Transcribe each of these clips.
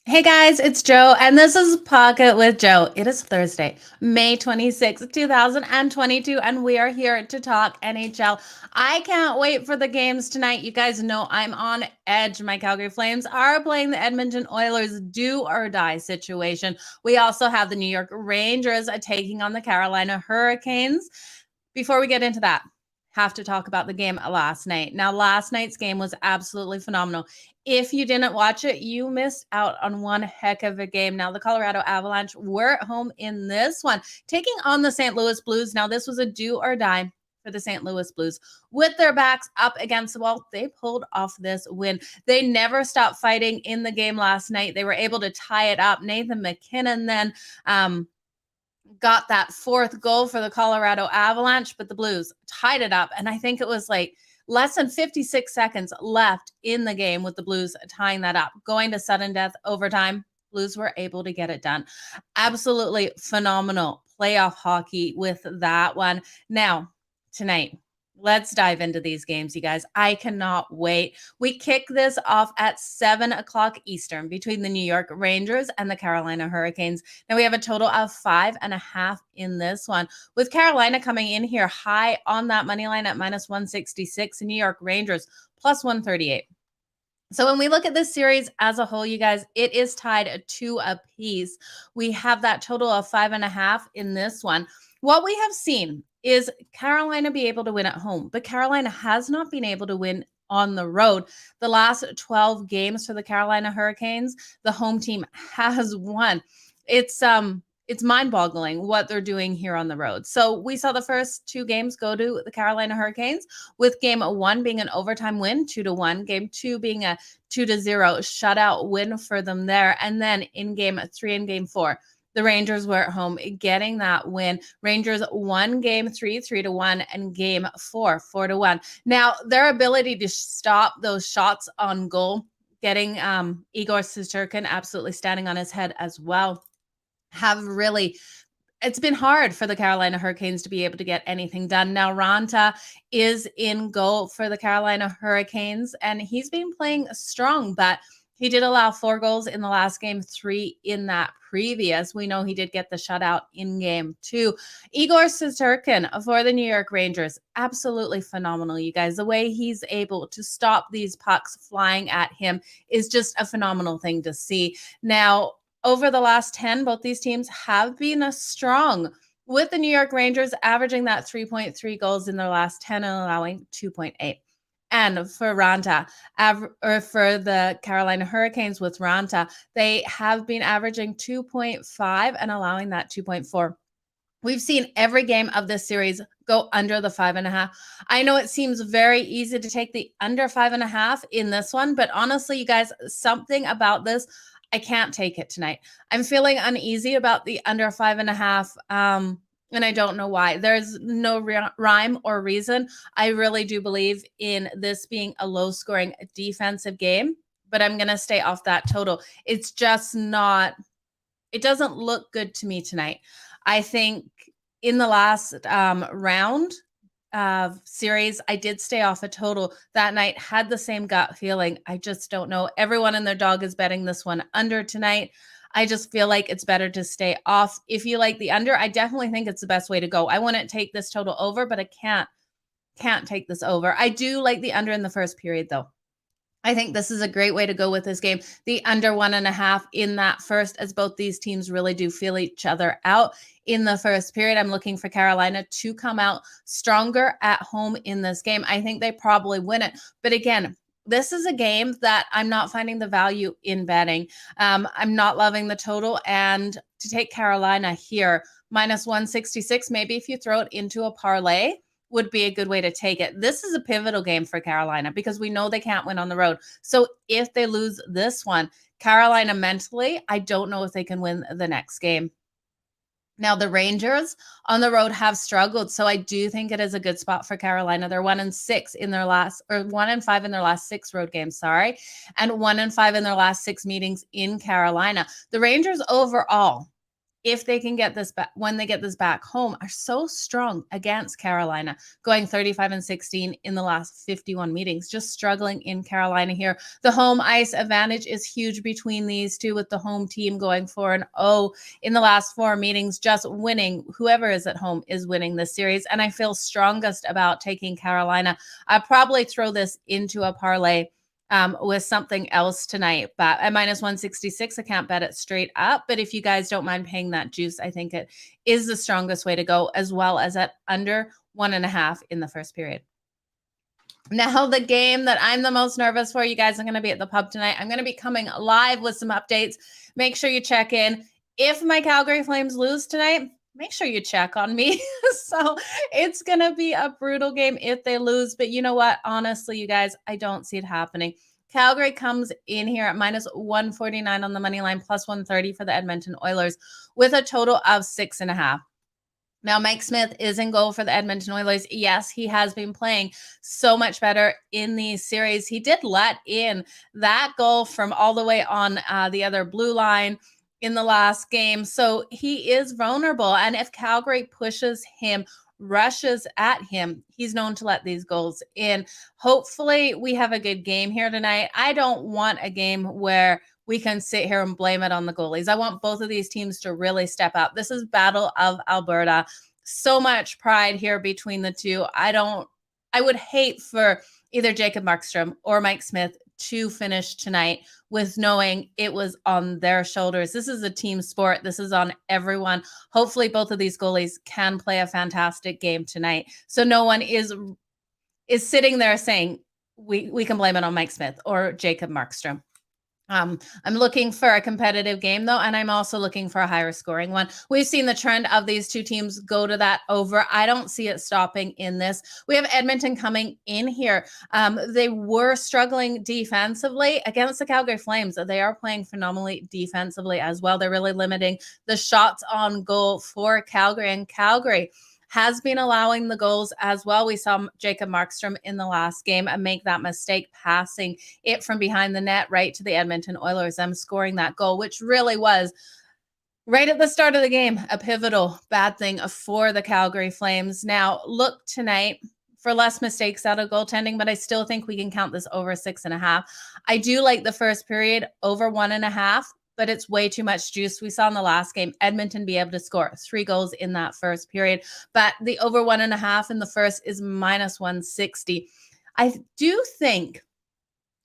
Hey guys, it's Joe, and this is Pocket with Joe. It is Thursday, May 26th, 2022, and we are here to talk NHL. I can't wait for the games tonight. You guys know I'm on edge. My Calgary Flames are playing the Edmonton Oilers do or die situation. We also have the New York Rangers taking on the Carolina Hurricanes. Before we get into that, have to talk about the game last night. Now, last night's game was absolutely phenomenal. If you didn't watch it, you missed out on one heck of a game. Now, the Colorado Avalanche were at home in this one, taking on the St. Louis Blues. Now, this was a do or die for the St. Louis Blues. With their backs up against the wall, they pulled off this win. They never stopped fighting in the game last night. They were able to tie it up. Nathan McKinnon then got that fourth goal for the Colorado Avalanche, but the Blues tied it up. And I think it was like less than 56 seconds left in the game with the Blues tying that up, going to sudden death overtime. Blues were able to get it done. Absolutely phenomenal playoff hockey with that one. Now, tonight, let's dive into these games, you guys. I cannot wait. We kick this off at 7 o'clock Eastern between the New York Rangers and the Carolina Hurricanes. Now we have a total of 5.5 in this one, with Carolina coming in here high on that money line at minus 166, and New York Rangers plus 138. So when we look at this series as a whole, you guys, it is tied 2 apiece. We have that total of 5.5 in this one. What we have seen is Carolina be able to win at home, but Carolina has not been able to win on the road. The last 12 games for the Carolina Hurricanes, the home team has won. It's mind-boggling what they're doing here on the road. So we saw the first 2 games go to the Carolina Hurricanes, with game 1 being an overtime win, 2-1, game 2 being a 2-0 shutout win for them there. And then in game 3 and game 4, the Rangers were at home getting that win. Rangers won game 3, 3-1, and game 4, 4-1. Now, their ability to stop those shots on goal, getting Igor Shesterkin absolutely standing on his head as well, it's been hard for the Carolina Hurricanes to be able to get anything done. Now, Ranta is in goal for the Carolina Hurricanes, and he's been playing strong, but he did allow 4 goals in the last game, 3 in that previous. We know he did get the shutout in game 2. Igor Shesterkin for the New York Rangers, absolutely phenomenal, you guys. The way he's able to stop these pucks flying at him is just a phenomenal thing to see. Now, over the last 10, both these teams have been strong, with the New York Rangers averaging that 3.3 goals in their last 10 and allowing 2.8. And for Ranta, or for the Carolina Hurricanes with Ranta, they have been averaging 2.5 and allowing that 2.4. We've seen every game of this series go under the 5.5. I know it seems very easy to take the under 5.5 in this one, but honestly, you guys, something about this, I can't take it tonight. I'm feeling uneasy about the under 5.5. And I don't know why. There's no rhyme or reason. I really do believe in this being a low-scoring defensive game, but I'm going to stay off that total. It's just not, it doesn't look good to me tonight. I think in the last round of series, I did stay off a total that night, had the same gut feeling. I just don't know. Everyone and their dog is betting this one under tonight. I just feel like it's better to stay off. If you like the under, I definitely think it's the best way to go. I wouldn't take this total over, but I can't take this over. I do like the under in the first period, though. I think this is a great way to go with this game. The under 1.5 in that first, as both these teams really do feel each other out in the first period. I'm looking for Carolina to come out stronger at home in this game. I think they probably win it. But again, this is a game that I'm not finding the value in betting. I'm not loving the total. And to take Carolina here, minus 166, maybe if you throw it into a parlay, would be a good way to take it. This is a pivotal game for Carolina because we know they can't win on the road. So if they lose this one, Carolina mentally, I don't know if they can win the next game. Now, the Rangers on the road have struggled, so I do think it is a good spot for Carolina. They're 1-6 in their last, or 1-5 in their last 6 road games, and 1-5 in their last 6 meetings in Carolina. The Rangers overall if they can get this back, when they get this back home, are so strong against Carolina, going 35-16 in the last 51 meetings, just struggling in Carolina here. The home ice advantage is huge between these two, with the home team going 4-0 in the last 4 meetings, just winning. Whoever is at home is winning this series, and I feel strongest about taking Carolina. I'd probably throw this into a parlay with something else tonight, but at -166, I can't bet it straight up. But if you guys don't mind paying that juice, I think it is the strongest way to go, as well as at under 1.5 in the first period. Now, the game that I'm the most nervous for, you guys are going to be at the pub tonight. I'm going to be coming live with some updates. Make sure you check in. If my Calgary Flames lose tonight, make sure you check on me. So it's going to be a brutal game if they lose. But you know what? Honestly, you guys, I don't see it happening. Calgary comes in here at -149 on the money line, +130 for the Edmonton Oilers, with a total of 6.5. Now, Mike Smith is in goal for the Edmonton Oilers. Yes, he has been playing so much better in these series. He did let in that goal from all the way on the other blue line in the last game. So he is vulnerable. And if Calgary pushes him, rushes at him, he's known to let these goals in. Hopefully, we have a good game here tonight. I don't want a game where we can sit here and blame it on the goalies. I want both of these teams to really step up. This is Battle of Alberta. So much pride here between the two. I would hate for either Jacob Markstrom or Mike Smith to finish tonight with knowing it was on their shoulders. This is a team sport. This is on everyone. Hopefully both of these goalies can play a fantastic game tonight. So no one is sitting there saying we can blame it on Mike Smith or Jacob Markstrom. I'm looking for a competitive game, though, and I'm also looking for a higher scoring one. We've seen the trend of these two teams go to that over. I don't see it stopping in this. We have Edmonton coming in here. They were struggling defensively against the Calgary Flames. They are playing phenomenally defensively as well. They're really limiting the shots on goal for Calgary, and Calgary has been allowing the goals as well. We saw Jacob Markstrom in the last game make that mistake, passing it from behind the net right to the Edmonton Oilers, them scoring that goal, which really was right at the start of the game, a pivotal bad thing for the Calgary Flames. Now, look tonight for less mistakes out of goaltending, but I still think we can count this over 6.5. I do like the first period over 1.5. But it's way too much juice. We saw in the last game, Edmonton be able to score 3 goals in that first period. But the over 1.5 in the first is -160. I do think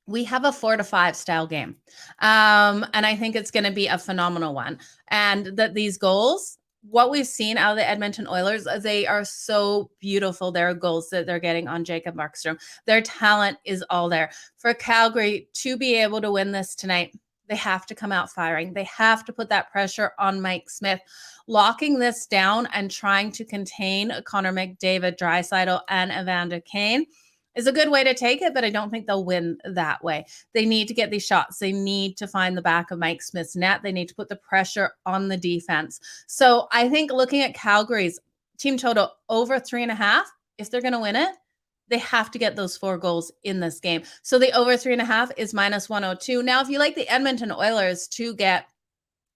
we have a 4-5 style game. And I think it's going to be a phenomenal one. And that these goals, what we've seen out of the Edmonton Oilers, they are so beautiful. Their goals that they're getting on Jacob Markstrom. Their talent is all there. For Calgary to be able to win this tonight, they have to come out firing. They have to put that pressure on Mike Smith. Locking this down and trying to contain Connor McDavid, Draisaitl, and Evander Kane is a good way to take it, but I don't think they'll win that way. They need to get these shots. They need to find the back of Mike Smith's net. They need to put the pressure on the defense. So I think looking at Calgary's team total over 3.5, if they're going to win it, they have to get those 4 goals in this game. So the over 3.5 is -102. Now, if you like the Edmonton Oilers to get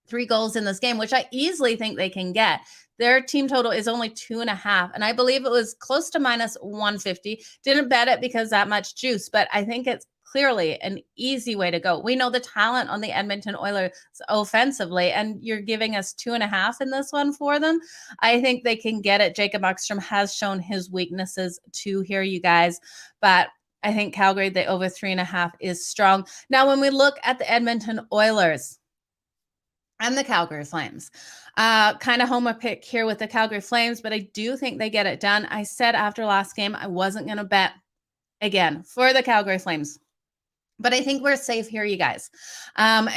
3 goals in this game, which I easily think they can get, their team total is only 2.5. And I believe it was close to -150. Didn't bet it because that much juice, but I think it's clearly an easy way to go. We know the talent on the Edmonton Oilers offensively, and you're giving us 2.5 in this one for them. I think they can get it. Jacob Markstrom has shown his weaknesses too here, you guys, but I think Calgary, the over 3.5 is strong. Now, when we look at the Edmonton Oilers and the Calgary Flames, kind of homer pick here with the Calgary Flames, but I do think they get it done. I said after last game, I wasn't going to bet again for the Calgary Flames. But I think we're safe here, you guys.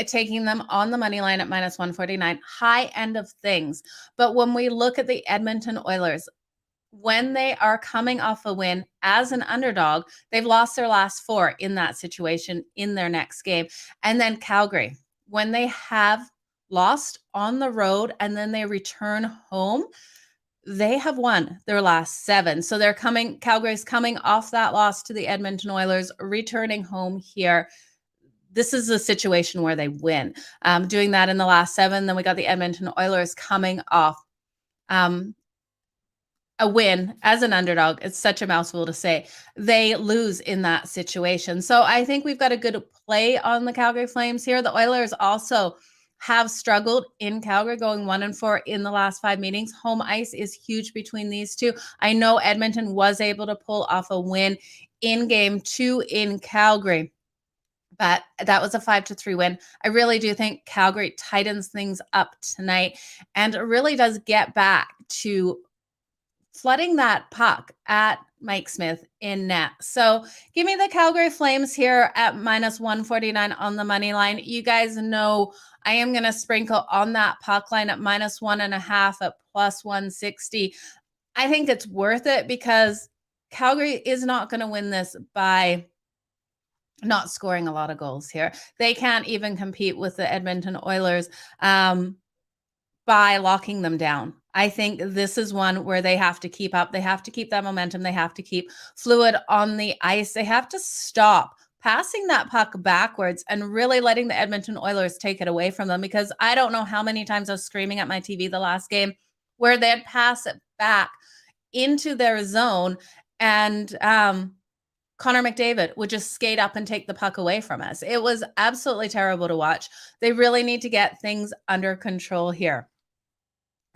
Taking them on the money line at -149, high end of things. But when we look at the Edmonton Oilers, when they are coming off a win as an underdog, they've lost their last 4 in that situation in their next game. And then Calgary, when they have lost on the road and then they return home, they have won their last 7. So Calgary's coming off that loss to the Edmonton Oilers, returning home here. this is a situation where they win. Doing that in the last 7. Then we got the Edmonton Oilers coming off a win as an underdog. It's such a mouthful to say. They lose in that situation. So I think we've got a good play on the Calgary Flames here. The Oilers also have struggled in Calgary, going 1-4 in the last 5 meetings. Home ice is huge between these two. I know Edmonton was able to pull off a win in game 2 in Calgary, but that was a 5-3 win. I really do think Calgary tightens things up tonight and really does get back to flooding that puck at Mike Smith in net. So give me the Calgary Flames here at -149 on the money line. You guys know I am going to sprinkle on that puck line at -1.5 at +160. I think it's worth it because Calgary is not going to win this by not scoring a lot of goals here. They can't even compete with the Edmonton Oilers by locking them down. I think this is one where they have to keep up. They have to keep that momentum. They have to keep fluid on the ice. They have to stop passing that puck backwards and really letting the Edmonton Oilers take it away from them, because I don't know how many times I was screaming at my TV the last game where they'd pass it back into their zone and Connor McDavid would just skate up and take the puck away from us. It was absolutely terrible to watch. They really need to get things under control here.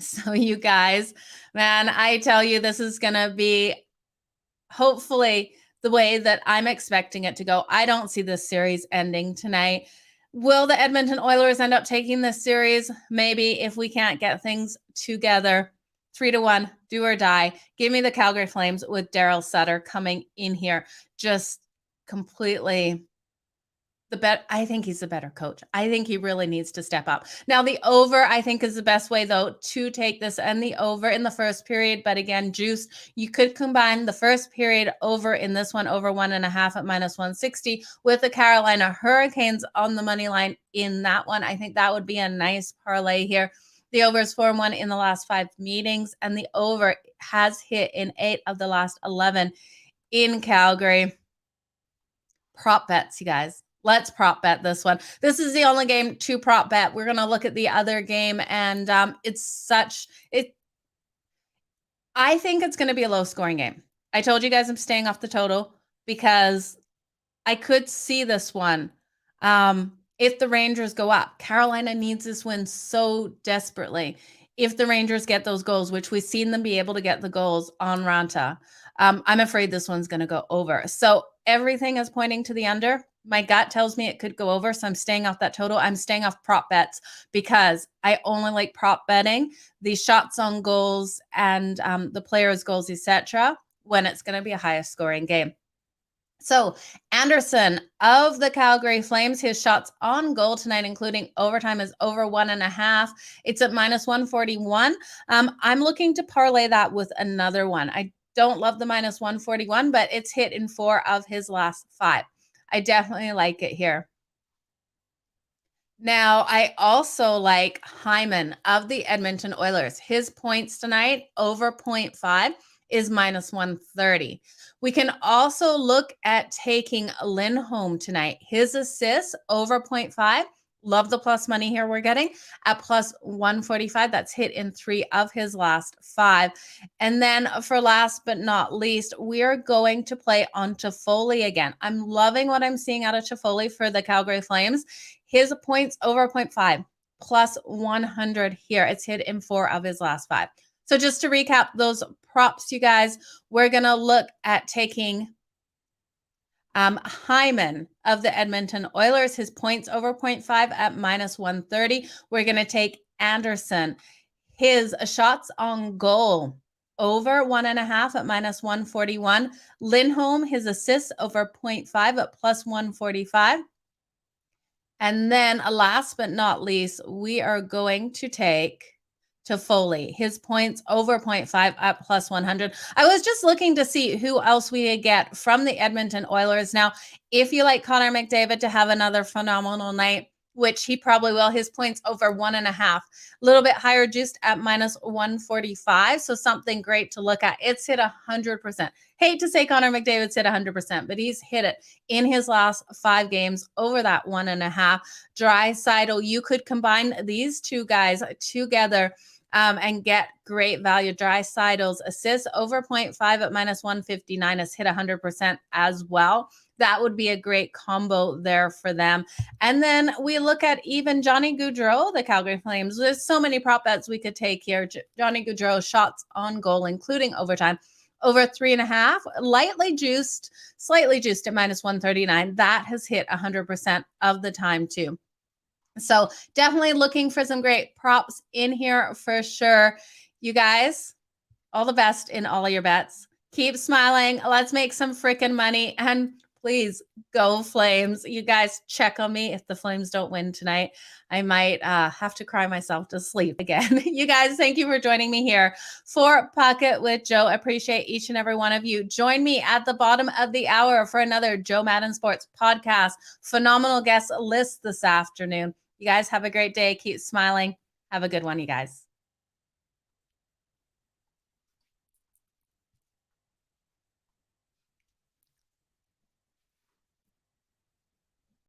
So you guys, man, I tell you, this is going to be hopefully the way that I'm expecting it to go. I don't see this series ending tonight. Will the Edmonton Oilers end up taking this series? Maybe, if we can't get things together. 3-1, do or die. Give me the Calgary Flames with Daryl Sutter coming in here. Just completely I think he's the better coach. I think he really needs to step up. Now, the over, I think, is the best way, though, to take this, and the over in the first period. But again, juice, you could combine the first period over in this one, over 1.5 at -160, with the Carolina Hurricanes on the money line in that one. I think that would be a nice parlay here. The over is 4-1 in the last 5 meetings, and the over has hit in 8 of the last 11 in Calgary. Prop bets, you guys. Let's prop bet this one. This is the only game to prop bet. We're going to look at the other game, and I think it's going to be a low-scoring game. I told you guys I'm staying off the total because I could see this one. If the Rangers go up, Carolina needs this win so desperately. If the Rangers get those goals, which we've seen them be able to get the goals on Ranta, I'm afraid this one's going to go over. So everything is pointing to the under. My gut tells me it could go over, so I'm staying off that total. I'm staying off prop bets because I only like prop betting the shots on goals and the players' goals, etc., when it's going to be a highest scoring game. So Anderson of the Calgary Flames, his shots on goal tonight, including overtime, is over 1.5. It's at -141. I'm looking to parlay that with another one. I don't love the -141, but it's hit in 4 of his last 5. I definitely like it here. Now, I also like Hyman of the Edmonton Oilers. His points tonight, over 0.5, is -130. We can also look at taking Lindholm tonight. His assists, over 0.5. Love the plus money here we're getting at +145. That's hit in 3 of his last 5. And then for last but not least, we are going to play on Toffoli again. I'm loving what I'm seeing out of Toffoli for the Calgary Flames. His points over 0.5, +100 here. It's hit in 4 of his last 5. So just to recap those props, you guys, we're going to look at taking Hyman of the Edmonton Oilers, his points over 0.5 at -130. We're going to take Anderson, his shots on goal over 1.5 at -141. Lindholm, his assists over 0.5 at +145. And then last but not least, we are going to take Toffoli, his points over 0.5 at +100. I was just looking to see who else we could get from the Edmonton Oilers. Now, if you like Connor McDavid to have another phenomenal night, which he probably will. His points over 1.5, a little bit higher juiced at -145. So something great to look at. It's hit 100%. Hate to say Connor McDavid's hit 100%, but he's hit it in his last 5 games over that 1.5. Draisaitl, you could combine these two guys together and get great value. Draisaitl's assists over 0.5 at -159 has hit 100% as well. That would be a great combo there for them. And then we look at even Johnny Gaudreau, the Calgary Flames. There's so many prop bets we could take here. Johnny Gaudreau shots on goal, including overtime, over 3.5, slightly juiced at -139. That has hit 100% of the time too. So definitely looking for some great props in here for sure. You guys, all the best in all of your bets. Keep smiling. Let's make some freaking money. And please go Flames. You guys check on me. If the Flames don't win tonight, I might have to cry myself to sleep again. You guys, thank you for joining me here for Pocket with Joe. I appreciate each and every one of you. Join me at the bottom of the hour for another Joe Madden Sports podcast. Phenomenal guest list this afternoon. You guys have a great day. Keep smiling. Have a good one, you guys.